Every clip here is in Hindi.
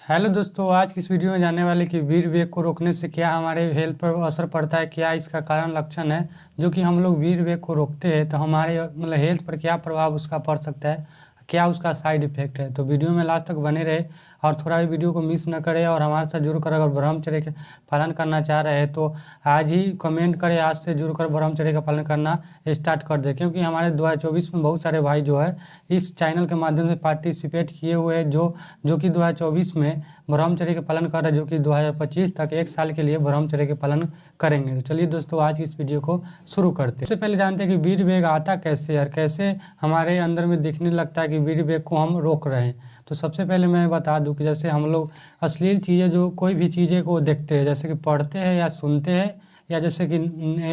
हेलो दोस्तों, आज की इस वीडियो में जानने वाले कि वीर वेग को रोकने से क्या हमारे हेल्थ पर असर पड़ता है, क्या इसका कारण लक्षण है जो कि हम लोग वीर वेग को रोकते हैं तो हमारे हेल्थ पर क्या प्रभाव उसका पड़ सकता है, क्या उसका साइड इफेक्ट है। तो वीडियो में लास्ट तक बने रहे और थोड़ा भी वीडियो को मिस न करें और हमारे साथ जुड़कर अगर ब्रह्मचर्य के पालन करना चाह रहे हैं तो आज ही कमेंट करें, आज से जुड़कर ब्रह्मचर्य का पालन करना स्टार्ट कर दें, क्योंकि हमारे 2024 में बहुत सारे भाई जो है इस चैनल के माध्यम से पार्टिसिपेट किए हुए हैं जो कि 2024 में ब्रह्मचर्य के पालन कर रहे हैं, जो कि 2025 तक 1 साल के लिए ब्रह्मचर्य के पालन करेंगे। तो चलिए दोस्तों, आज की इस वीडियो को शुरू करते हैं। सबसे पहले जानते हैं कि वीर वेग आता कैसे और कैसे हमारे अंदर में दिखने लगता है कि वीर वेग को हम रोक रहे हैं। तो सबसे पहले मैं बता दूं कि जैसे हम लोग अश्लील चीज़ें, जो कोई भी चीज़ें को देखते हैं, जैसे कि पढ़ते हैं या सुनते हैं या जैसे कि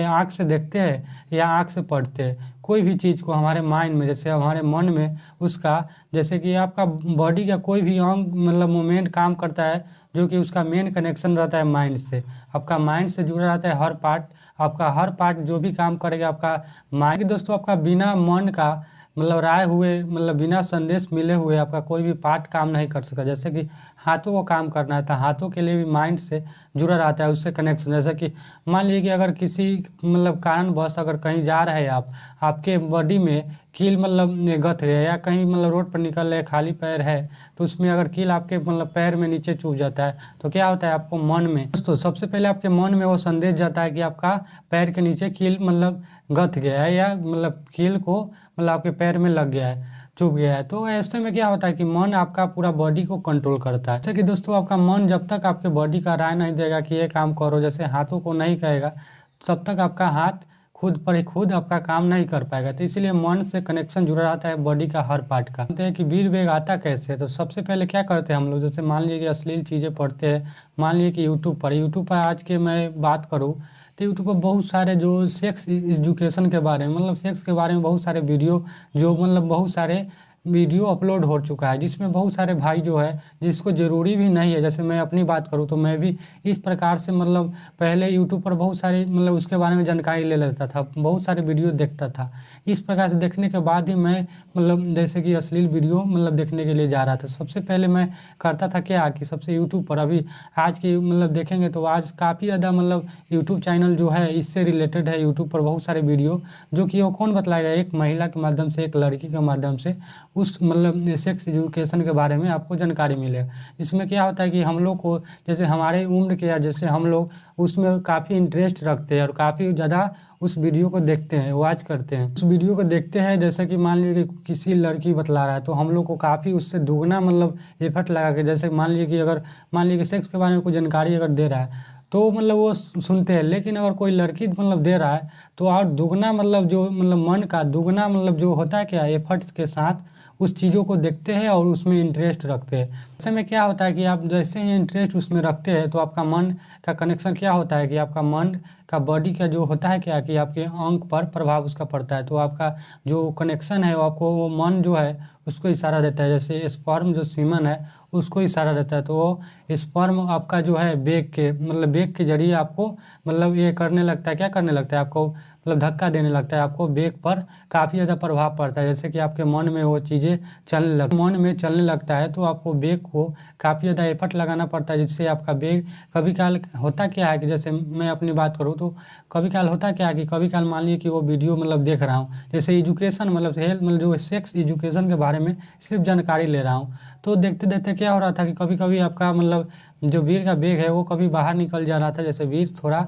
आँख से देखते हैं या आँख से पढ़ते हैं, कोई भी चीज़ को हमारे माइंड में, जैसे हमारे मन में उसका, जैसे कि आपका बॉडी का कोई भी अंग मूवमेंट काम करता है जो कि उसका मेन कनेक्शन रहता है माइंड से। आपका माइंड से जुड़ा रहता है हर पार्ट, आपका हर पार्ट जो भी काम करेगा आपका माइंड। दोस्तों, आपका बिना मन का राय हुए, बिना संदेश मिले हुए आपका कोई भी पार्ट काम नहीं कर सकता। जैसे कि हाथों को काम करना है तो हाथों के लिए भी माइंड से जुड़ा रहता है, उससे कनेक्शन। जैसे कि मान लीजिए कि अगर किसी कारणवश अगर कहीं जा रहे हैं आप, आपके बॉडी में कील गथ गया या कहीं रोड पर निकल रहे खाली पैर है तो उसमें अगर कील आपके पैर में नीचे चुभ जाता है तो क्या होता है, आपको मन में, दोस्तों सबसे पहले आपके मन में वो संदेश जाता है कि आपका पैर के नीचे कील गथ गया है या कील को आपके पैर में लग गया है, चुभ गया है। तो ऐसे में क्या होता है कि मन आपका पूरा बॉडी को कंट्रोल करता है। जैसे कि दोस्तों, आपका मन जब तक आपके बॉडी का राय नहीं देगा कि ये काम करो, जैसे हाथों को नहीं कहेगा, तब तक आपका हाथ खुद पर ही खुद आपका काम नहीं कर पाएगा। तो इसलिए मन से कनेक्शन जुड़ा रहता है बॉडी का हर पार्ट का। जानते हैं कि वीर वेग आता कैसे है। तो सबसे पहले क्या करते हैं हम लोग, जैसे मान लीजिए कि अश्लील चीज़ें पढ़ते हैं, मान लीजिए कि यूट्यूब पर आज के मैं बात करूँ तो यूट्यूब पर बहुत सारे जो सेक्स एजुकेशन के बारे में, सेक्स के बारे में बहुत सारे वीडियो, जो बहुत सारे वीडियो अपलोड हो चुका है, जिसमें बहुत सारे भाई जो है जिसको ज़रूरी भी नहीं है। जैसे मैं अपनी बात करूँ तो मैं भी इस प्रकार से पहले यूट्यूब पर बहुत सारे उसके बारे में जानकारी ले लेता था, बहुत सारे वीडियो देखता था। इस प्रकार से देखने के बाद ही मैं जैसे कि अश्लील वीडियो देखने के लिए जा रहा था। सबसे पहले मैं करता था क्या कि सबसे यूट्यूब पर अभी आज की देखेंगे तो आज काफ़ी ज़्यादा यूट्यूब चैनल जो है इससे रिलेटेड है। यूट्यूब पर बहुत सारे वीडियो जो कि वो कौन बतलाएगा, एक महिला के माध्यम से, एक लड़की के माध्यम से उस सेक्स एजुकेशन के बारे में आपको जानकारी मिलेगा। इसमें क्या होता है कि हम लोग को, जैसे हमारे उम्र के, या जैसे हम लोग उसमें काफ़ी इंटरेस्ट रखते हैं और काफ़ी ज़्यादा उस वीडियो को देखते हैं, वॉच करते हैं, उस वीडियो को देखते हैं। जैसे कि मान लीजिए कि किसी लड़की बतला रहा है तो हम लोग को काफ़ी उससे दुगना एफर्ट लगा के, जैसे मान लीजिए कि अगर सेक्स के बारे में कोई जानकारी अगर दे रहा है तो वो सुनते हैं। लेकिन अगर कोई लड़की दे रहा है तो और दुगना जो मन का दुगना जो होता है क्या, एफर्ट्स के साथ उस चीज़ों को देखते हैं और उसमें इंटरेस्ट रखते हैं। ऐसे में क्या होता है कि आप जैसे ही इंटरेस्ट उसमें रखते हैं तो आपका मन का कनेक्शन क्या होता है कि आपका मन का बॉडी का जो होता है क्या कि आपके अंग पर प्रभाव उसका पड़ता है। तो आपका जो कनेक्शन है वो आपको, वो मन जो है उसको इशारा देता है। जैसे स्पर्म जो सीमन है उसको इशारा देता है, तो वो स्पर्म आपका जो है बेग के जरिए आपको ये करने लगता है, क्या करने लगता है, आपको धक्का देने लगता है, आपको बेग पर काफ़ी ज़्यादा प्रभाव पड़ता है। जैसे कि आपके मन में वो चीज़ें मन में चलने लगता है तो आपको बेग को काफ़ी ज़्यादा एफर्ट लगाना पड़ता है, जिससे आपका बेग, कभी काल होता क्या है कि जैसे मैं अपनी बात करूँ तो कभी काल होता क्या है कि कभी काल मान लीजिए कि वो वीडियो देख रहा हूँ, जैसे एजुकेशन हेल्थ जो सेक्स एजुकेशन के बारे में सिर्फ जानकारी ले रहा हूँ, तो देखते देखते क्या हो रहा था कि कभी कभी आपका जो वीर का बेग है वो कभी बाहर निकल जा रहा था। जैसे वीर थोड़ा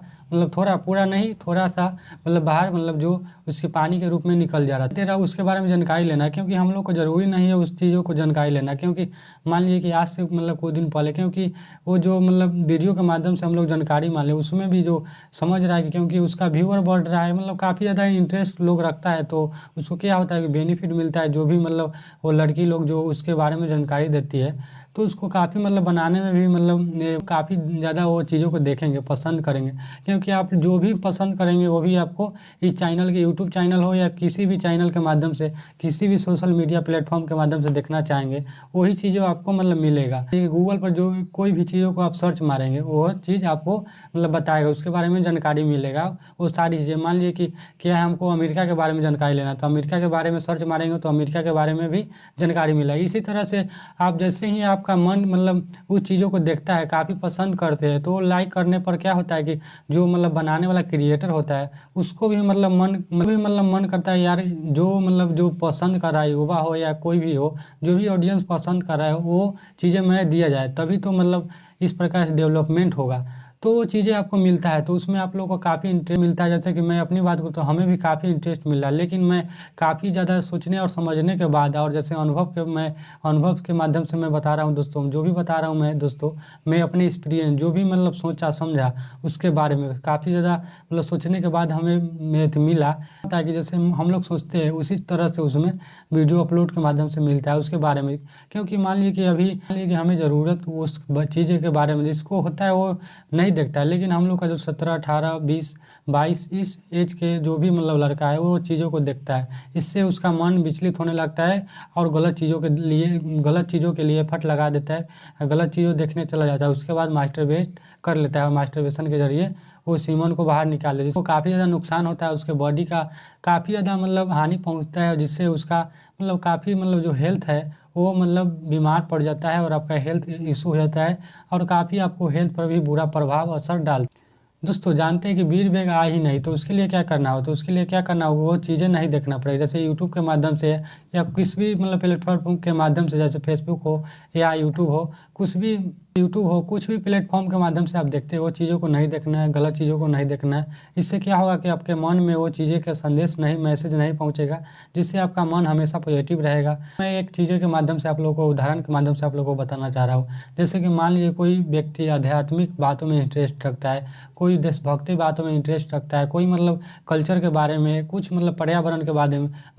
थोड़ा पूरा नहीं, थोड़ा सा बाहर जो उसके पानी के रूप में निकल जा रहा था। तेरा उसके बारे में जानकारी लेना, क्योंकि हम लोग को ज़रूरी नहीं है उस चीज़ों को जानकारी लेना, क्योंकि मान लीजिए कि आज से कुछ दिन पहले, क्योंकि वो जो वीडियो के माध्यम से हम लोग जानकारी मान लें उसमें भी जो समझ रहा है कि क्योंकि उसका व्यूअर बढ़ रहा है, काफ़ी ज़्यादा इंटरेस्ट लोग रखता है, तो उसको क्या होता है कि बेनिफिट मिलता है। जो भी वो लड़की लोग जो उसके बारे में जानकारी देती है तो उसको काफ़ी बनाने में भी काफ़ी ज़्यादा वो चीज़ों को देखेंगे, पसंद करेंगे, क्योंकि आप जो भी पसंद करेंगे वो भी आपको इस चैनल के, यूट्यूब चैनल हो या किसी भी चैनल के माध्यम से, किसी भी सोशल मीडिया प्लेटफॉर्म के माध्यम से देखना चाहेंगे, वही चीज़ें आपको मिलेगा। गूगल पर जो कोई भी चीज़ों को आप सर्च मारेंगे वो चीज़ आपको बताएगा, उसके बारे में जानकारी मिलेगा, वो सारी चीज़ें। मान लीजिए कि क्या है, हमको अमेरिका के बारे में जानकारी लेना, तो अमेरिका के बारे में सर्च मारेंगे तो अमेरिका के बारे में भी जानकारी मिलेगी। इसी तरह से आप जैसे ही आप आपका मन मतलब उस चीज़ों को देखता है, काफ़ी पसंद करते हैं, तो लाइक करने पर क्या होता है कि जो मतलब बनाने वाला क्रिएटर होता है उसको भी मतलब मन करता है यार, जो मतलब जो पसंद कर रहा है, युवा हो या कोई भी हो, जो भी ऑडियंस पसंद कर रहा है वो चीज़ें मैं दिया जाए, तभी तो मतलब इस प्रकार से डेवलपमेंट होगा। तो वो चीज़ें आपको मिलता है, तो उसमें आप लोगों को काफ़ी इंटरेस्ट मिलता है। जैसे कि मैं अपनी बात करूँ तो हमें भी काफ़ी इंटरेस्ट मिला, लेकिन मैं काफ़ी ज़्यादा सोचने और समझने के बाद, और जैसे अनुभव के माध्यम से मैं बता रहा हूँ दोस्तों, जो भी बता रहा हूँ मैं दोस्तों, मैं अपने एक्सपीरियंस जो भी मतलब सोचा समझा उसके बारे में काफ़ी ज़्यादा मतलब सोचने के बाद हमें मिला, ताकि जैसे हम लोग सोचते हैं उसी तरह से उसमें वीडियो अपलोड के माध्यम से मिलता है उसके बारे में। क्योंकि मान लीजिए कि हमें ज़रूरत उस चीज़ के बारे में जिसको होता है वो नहीं देखता है, लेकिन हम लोग का जो 17, 18, 20, 22 इस एज के जो भी मतलब लड़का है वो चीज़ों को देखता है, इससे उसका मन विचलित होने लगता है और गलत चीज़ों के लिए फट लगा देता है, गलत चीज़ों देखने चला जाता है। उसके बाद मास्टरबेट कर लेता है और मास्टरबेशन के जरिए वो सीमन को बाहर निकाल देता है, जिसको काफ़ी ज़्यादा नुकसान होता है, उसके बॉडी का काफ़ी ज़्यादा मतलब हानि पहुँचता है, जिससे उसका मतलब काफ़ी मतलब जो हेल्थ है वो मतलब बीमार पड़ जाता है और आपका हेल्थ इशू हो जाता है और काफ़ी आपको हेल्थ पर भी बुरा प्रभाव असर डालता है। दोस्तों जानते हैं कि बीर बेग आ ही नहीं, तो उसके लिए क्या करना हो, तो उसके लिए क्या करना होगा, वो चीज़ें नहीं देखना पड़ेगा। जैसे यूट्यूब के माध्यम से या किसी भी मतलब प्लेटफॉर्म के माध्यम से, जैसे फेसबुक हो या यूट्यूब हो कुछ भी प्लेटफॉर्म के माध्यम से आप देखते हो, वो चीज़ों को नहीं देखना है, गलत चीज़ों को नहीं देखना है। इससे क्या होगा कि आपके मन में वो चीज़ें का मैसेज नहीं पहुँचेगा, जिससे आपका मन हमेशा पॉजिटिव रहेगा। मैं एक चीज़ें के माध्यम से आप लोगों को, उदाहरण के माध्यम से आप लोगों को बताना चाह रहा हूँ। जैसे कि मान लीजिए कोई व्यक्ति आध्यात्मिक बातों में इंटरेस्ट रखता है, कोई देशभक्ति बातों में इंटरेस्ट रखता है, कोई मतलब कल्चर के बारे में, कुछ मतलब पर्यावरण के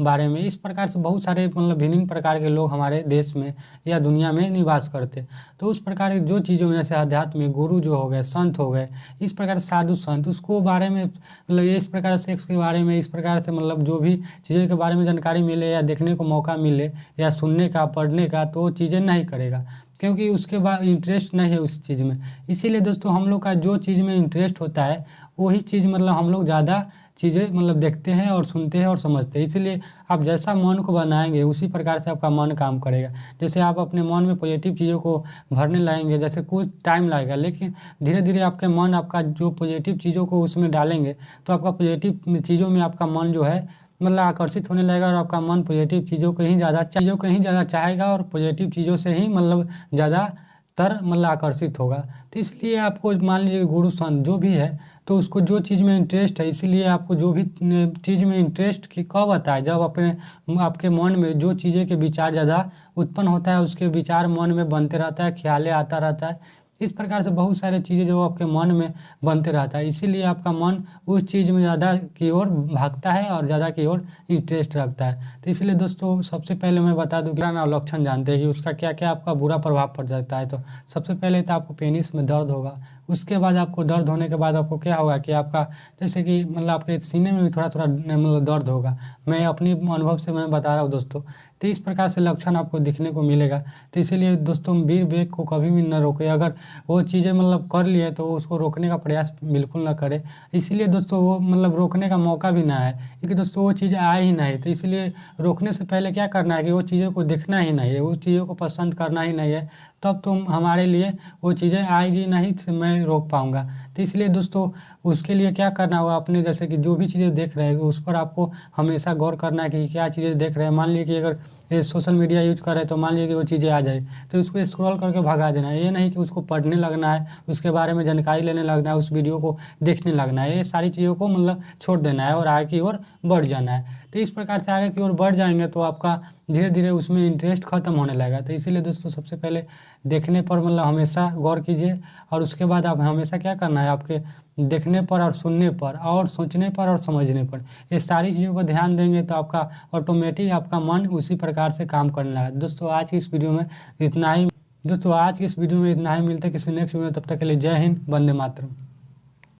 बारे में इस प्रकार से बहुत सारे मतलब भिन्न प्रकार के लोग हमारे देश में या दुनिया में निवास करते। तो उस प्रकार की जो चीज़ों में जैसे आध्यात्मिक गुरु जो हो गए, संत हो गए, इस प्रकार साधु संत, उसको बारे में मतलब ये इस प्रकार सेक्स के बारे में, इस प्रकार से मतलब जो भी चीज़ों के बारे में जानकारी मिले या देखने को मौका मिले या सुनने का, पढ़ने का, तो वो चीज़ें नहीं करेगा, क्योंकि उसके बाद इंटरेस्ट नहीं है उस चीज़ में। इसीलिए दोस्तों हम लोग का जो चीज़ में इंटरेस्ट होता है वही चीज़ मतलब हम लोग ज़्यादा चीज़ें मतलब देखते हैं और सुनते हैं और समझते हैं। इसीलिए आप जैसा मन को बनाएंगे उसी प्रकार से आपका मन काम करेगा। जैसे आप अपने मन में पॉजिटिव चीज़ों को भरने लाएंगे, जैसे कुछ टाइम लगेगा, लेकिन धीरे धीरे आपके मन आपका जो पॉजिटिव चीज़ों को उसमें डालेंगे तो आपका पॉजिटिव चीज़ों में आपका मन जो है मतलब आकर्षित होने लगेगा और आपका मन पॉजिटिव चीज़ों को ही ज़्यादा चाहेगा और पॉजिटिव चीज़ों से ही मतलब ज़्यादातर मतलब आकर्षित होगा। तो इसलिए आपको मान लीजिए गुरु संत जो भी है, तो उसको जो चीज़ में इंटरेस्ट है, इसीलिए आपको जो भी चीज़ में इंटरेस्ट की कब आता है, जब आपके मन में जो चीज़ें के विचार ज़्यादा उत्पन्न होता है, उसके विचार मन में बनते रहता है, ख्यालें आता रहता है, इस प्रकार से बहुत सारे चीज़ें जो आपके मन में बनते रहता है, इसीलिए आपका मन उस चीज़ में ज़्यादा की ओर भागता है और ज़्यादा की ओर इंटरेस्ट रखता है। तो इसलिए दोस्तों सबसे पहले मैं बता दूं कि लक्षण जानते हैं कि उसका क्या क्या आपका बुरा प्रभाव पड़ सकता है। तो सबसे पहले तो आपको पेनिस में दर्द होगा, उसके बाद आपको दर्द होने के बाद आपको क्या होगा कि आपका जैसे कि मतलब आपके सीने में भी थोड़ा थोड़ा मतलब दर्द होगा। मैं अपनी अनुभव से मैं बता रहा हूँ दोस्तों। तो इस प्रकार से लक्षण आपको दिखने को मिलेगा। तो इसीलिए दोस्तों वीर बेग को कभी भी न रोके, अगर वो चीज़ें मतलब कर लिए तो उसको रोकने का प्रयास बिल्कुल ना करे। इसीलिए दोस्तों वो मतलब रोकने का मौका भी ना है, क्योंकि दोस्तों वो चीज़ें आए ही नहीं। तो इसलिए रोकने से पहले क्या करना है कि वो चीज़ों को देखना ही नहीं है, वो चीज़ों को पसंद करना ही नहीं है, तब तुम हमारे लिए वो चीज़ें आएगी नहीं तो मैं रोक पाऊँगा। तो इसलिए दोस्तों उसके लिए क्या करना होगा, अपने जैसे कि जो भी चीज़ें देख रहे हैं उस पर आपको हमेशा गौर करना है कि क्या चीज़ें देख रहे हैं। मान लीजिए कि अगर ये सोशल मीडिया यूज कर रहे हैं तो मान लीजिए कि वो चीज़ें आ जाए तो उसको स्क्रॉल करके भगा देना है। ये नहीं कि उसको पढ़ने लगना है, उसके बारे में जानकारी लेने लगना है, उस वीडियो को देखने लगना है। ये सारी चीज़ों को मतलब छोड़ देना है और आगे की ओर बढ़ जाना है। तो इस प्रकार से आगे की ओर बढ़ जाएंगे तो आपका धीरे धीरे उसमें इंटरेस्ट खत्म होने लगेगा। तो इसीलिए दोस्तों सबसे पहले देखने पर मतलब हमेशा गौर कीजिए और उसके बाद आप हमेशा क्या करना है, आपके देखने पर और सुनने पर और सोचने पर और समझने पर, ये सारी चीज़ों पर ध्यान देंगे तो आपका ऑटोमेटिक आपका मन उसी प्रकार से काम करने लगा। दोस्तों आज की इस वीडियो में इतना ही मिलते किसी नेक्स्ट वीडियो, तब तक के लिए जय हिंद, वंदे मातरम।